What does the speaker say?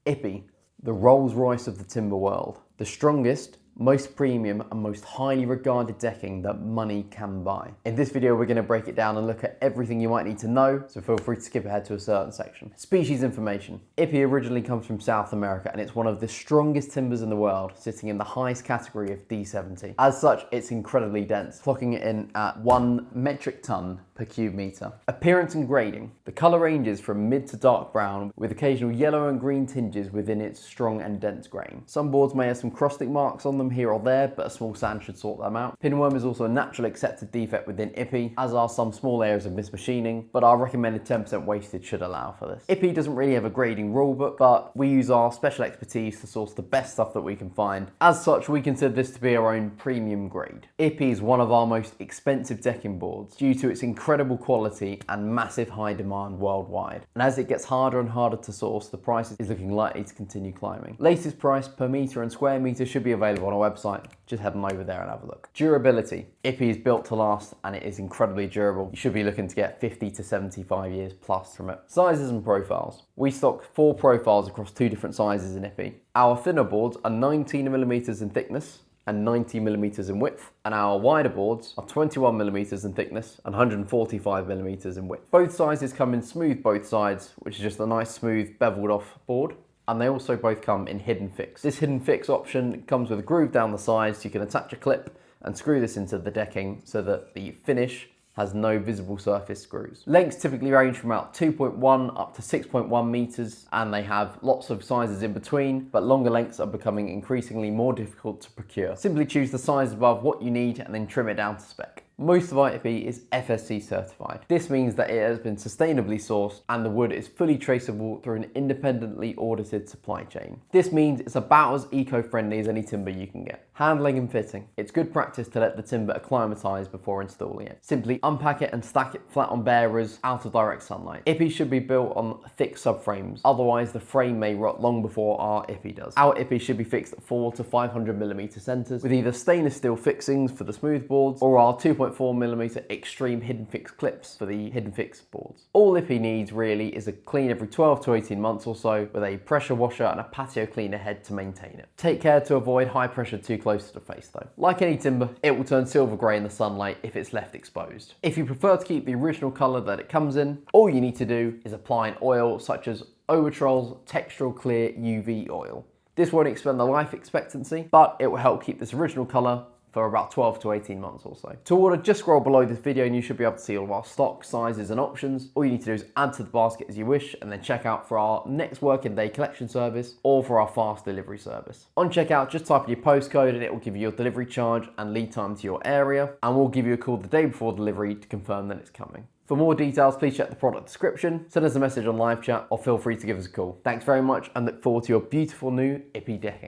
Ippy, the Rolls-Royce of the timber world. The strongest, most premium and most highly regarded decking that money can buy. In this video we're going to break it down and look at everything you might need to know, so feel free to skip ahead to a certain section. Species information. Ippy originally comes from South America and it's one of the strongest timbers in the world, sitting in the highest category of D70. As such, it's incredibly dense, clocking it in at 1 metric ton per cube meter. Appearance and grading. The colour ranges from mid to dark brown with occasional yellow and green tinges within its strong and dense grain. Some boards may have some crustic marks on them here or there, but a small sand should sort them out. Pinworm is also a naturally accepted defect within Ippy, as are some small areas of mismachining, but our recommended 10% wastage should allow for this. Ippy doesn't really have a grading rulebook, but we use our special expertise to source the best stuff that we can find. As such, we consider this to be our own premium grade. Ippy is one of our most expensive decking boards due to its incredible quality and massive high demand worldwide. And as it gets harder and harder to source, the price is looking likely to continue climbing. Latest price per meter and square meter should be available on our website. Just head on over there and have a look. Durability. Ippy is built to last and it is incredibly durable. You should be looking to get 50 to 75 years plus from it. Sizes and profiles. We stock 4 profiles across 2 different sizes in Ippy. Our thinner boards are 19mm in thickness and 90mm in width, and our wider boards are 21mm in thickness and 145mm in width. Both sizes come in smooth both sides, which is just a nice smooth beveled off board. And they also both come in hidden fix. This hidden fix option comes with a groove down the side, so you can attach a clip and screw this into the decking so that the finish has no visible surface screws. Lengths typically range from about 2.1 up to 6.1 meters, and they have lots of sizes in between, but longer lengths are becoming increasingly more difficult to procure. Simply choose the size above what you need and then trim it down to spec. Most of our Ippy is FSC certified. This means that it has been sustainably sourced and the wood is fully traceable through an independently audited supply chain. This means it's about as eco-friendly as any timber you can get. Handling and fitting. It's good practice to let the timber acclimatise before installing it. Simply unpack it and stack it flat on bearers out of direct sunlight. Ippy should be built on thick subframes, otherwise the frame may rot long before our Ippy does. Our Ippy should be fixed at 4 to 500mm centres with either stainless steel fixings for the smooth boards or our 2.4mm extreme hidden fix clips for the hidden fix boards. All Ippy needs really is a clean every 12 to 18 months or so, with a pressure washer and a patio cleaner head to maintain it. Take care to avoid high pressure too close to the face though. Like any timber, it will turn silver grey in the sunlight if it's left exposed. If you prefer to keep the original colour that it comes in, all you need to do is apply an oil such as Owatrol's Textural Clear UV oil. This won't extend the life expectancy, but it will help keep this original colour for about 12 to 18 months or so. To order, just scroll below this video and you should be able to see all of our stock, sizes and options. All you need to do is add to the basket as you wish and then check out for our next working day collection service or for our fast delivery service. On checkout, just type in your postcode and it will give you your delivery charge and lead time to your area, and we'll give you a call the day before delivery to confirm that it's coming. For more details, please check the product description, send us a message on live chat or feel free to give us a call. Thanks very much and look forward to your beautiful new Ippy decking.